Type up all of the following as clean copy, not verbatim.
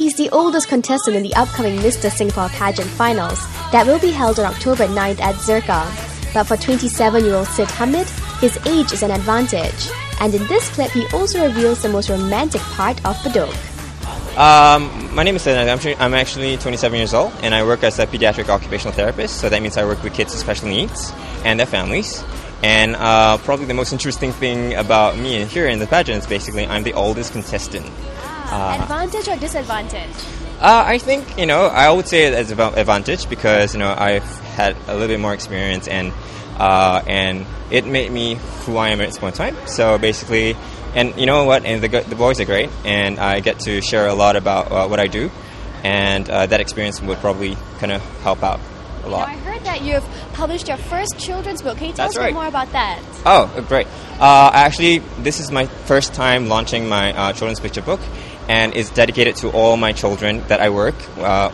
He's the oldest contestant in the upcoming Mr Singapore pageant finals that will be held on October 9th at Zirka. But for 27-year-old Sid Hamid, his age is an advantage. And in this clip, he also reveals the most romantic part of Bedok. My name is Sid Hamid. I'm actually 27 years old, and I work as a pediatric occupational therapist. So that means I work with kids with special needs and their families. And probably the most interesting thing about me here in the pageant is basically I'm the oldest contestant. Advantage or disadvantage? I think, I would say it as an advantage because, I've had a little bit more experience and it made me who I am at this point in time. So basically, and you know what, and the boys are great, and I get to share a lot about what I do, and that experience would probably kind of help out a lot. Now, I heard that you've published your first children's book. Can you tell us a bit more about that? Oh, great. Actually, this is my first time launching my children's picture book, and it's dedicated to all my children that I work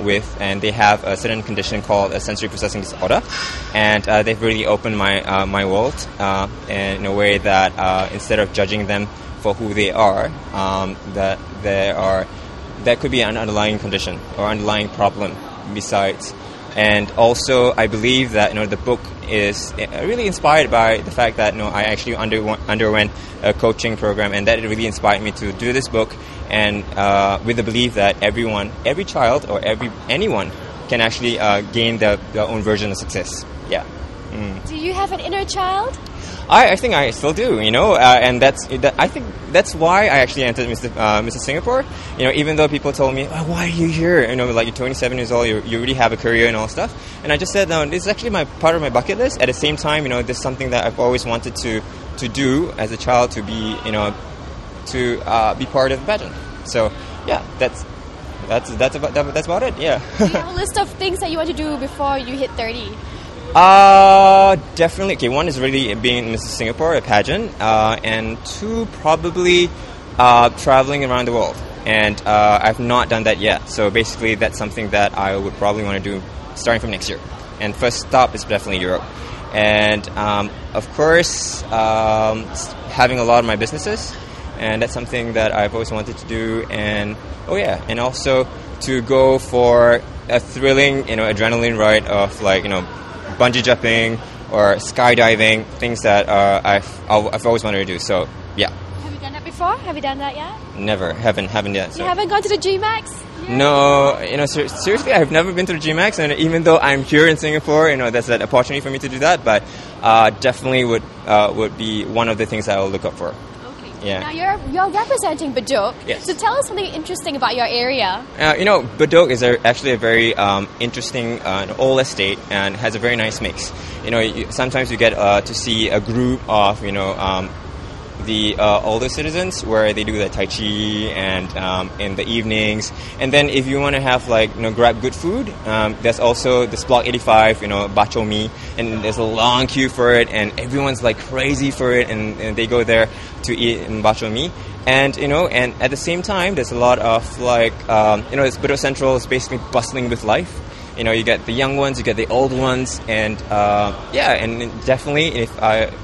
with, and they have a certain condition called a sensory processing disorder, and they've really opened my world in a way that instead of judging them for who they are, that there could be an underlying condition or underlying problem besides. And also, I believe that the book is really inspired by the fact that I actually underwent a coaching program, and that really inspired me to do this book. And with the belief that every child or anyone can actually gain their own version of success. Yeah. Do you have an inner child? I think I still do, and I think that's why I actually entered Mr. Singapore. Even though people told me, oh, why are you here? Like you're 27 years old, you really have a career and all stuff. And I just said, no, this is actually part of my bucket list. At the same time, this is something that I've always wanted to do as a child, to be, to be part of the pageant. So yeah, that's about it. Yeah. Do you have a list of things that you want to do before you hit 30? Definitely. Okay, one is really being Mr. Singapore, a pageant, and two, probably traveling around the world. And I've not done that yet. So basically, that's something that I would probably want to do starting from next year. And first stop is definitely Europe. And of course, having a lot of my businesses, and that's something that I've always wanted to do. And and also to go for a thrilling, adrenaline ride of bungee jumping or skydiving, things that I've always wanted to do. So yeah. Have you done that before? Have you done that yet? Never, haven't yet. So. You haven't gone to the GMAX? Yeah. No, seriously, I've never been to the GMAX, and even though I'm here in Singapore, that's an opportunity for me to do that. But definitely would be one of the things that I'll look up for. Yeah. Now you're representing Bedok. Yes. So tell us something interesting about your area. Bedok is actually a very interesting old estate and has a very nice mix. Sometimes you get to see a group of the older citizens where they do the Tai Chi and in the evenings. And then if you want to have grab good food, there's also this Block 85, bak chor mee, and there's a long queue for it, and everyone's crazy for it, and they go there to eat in bak chor mee. And and at the same time, there's a lot of this Bedok Central is basically bustling with life. You get the young ones, you get the old ones, and and definitely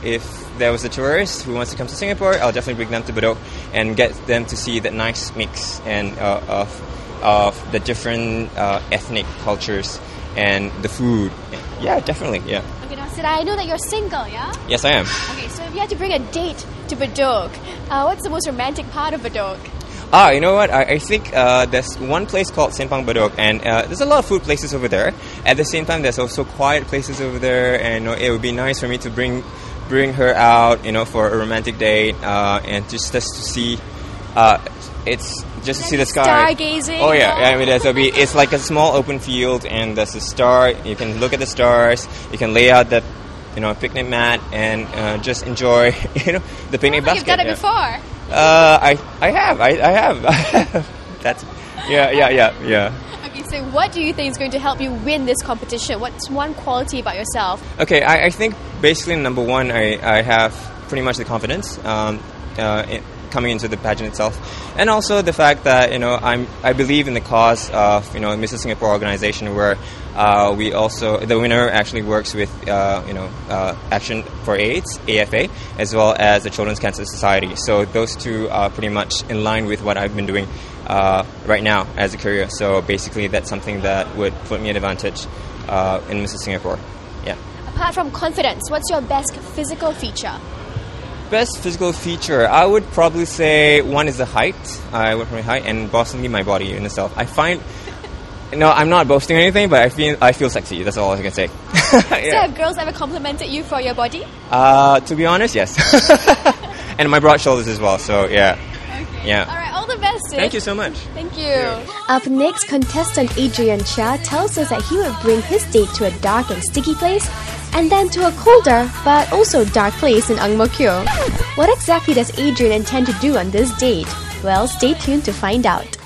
if there was a tourist who wants to come to Singapore, I'll definitely bring them to Bedok and get them to see that nice mix and of the different ethnic cultures and the food. Yeah, definitely. Yeah. Okay, now Sid, I know that you're single, yeah? Yes, I am. Okay, so if you had to bring a date to Bedok, what's the most romantic part of Bedok? You know what? I think there's one place called Simpang Bedok, and there's a lot of food places over there. At the same time, there's also quiet places over there, and it would be nice for me to bring her out, for a romantic date, and just to see, it's just to see the sky. Stargazing. Oh yeah, I mean, it's like a small open field, and there's a star. You can look at the stars. You can lay out the, picnic mat and just enjoy, the picnic basket. You've done it before. I have. That's yeah. Okay, so what do you think is going to help you win this competition? What's one quality about yourself? Okay, I think basically number one, I have pretty much the confidence coming into the pageant itself, and also the fact that I believe in the cause of Mr. Singapore organization, where we also, the winner actually works with Action for AIDS, AFA, as well as the Children's Cancer Society. So those two are pretty much in line with what I've been doing right now as a career. So basically, that's something that would put me at advantage in Mr. Singapore. Yeah. Apart from confidence, what's your best physical feature? Best physical feature, I would probably say one is the height. I would probably height, and possibly my body in itself. I find, no, I'm not boasting or anything, but I feel sexy. That's all I can say. Yeah. So have girls ever complimented you for your body? To be honest, yes. And my broad shoulders as well. So yeah. Okay. Yeah. All right. All the best. Sid. Thank you so much. Thank you. Up next, contestant Adrian Chia tells us that he would bring his date to a dark and sticky place, and then to a colder but also dark place in Ang Mo Kio. What exactly does Adrian intend to do on this date? Well, stay tuned to find out.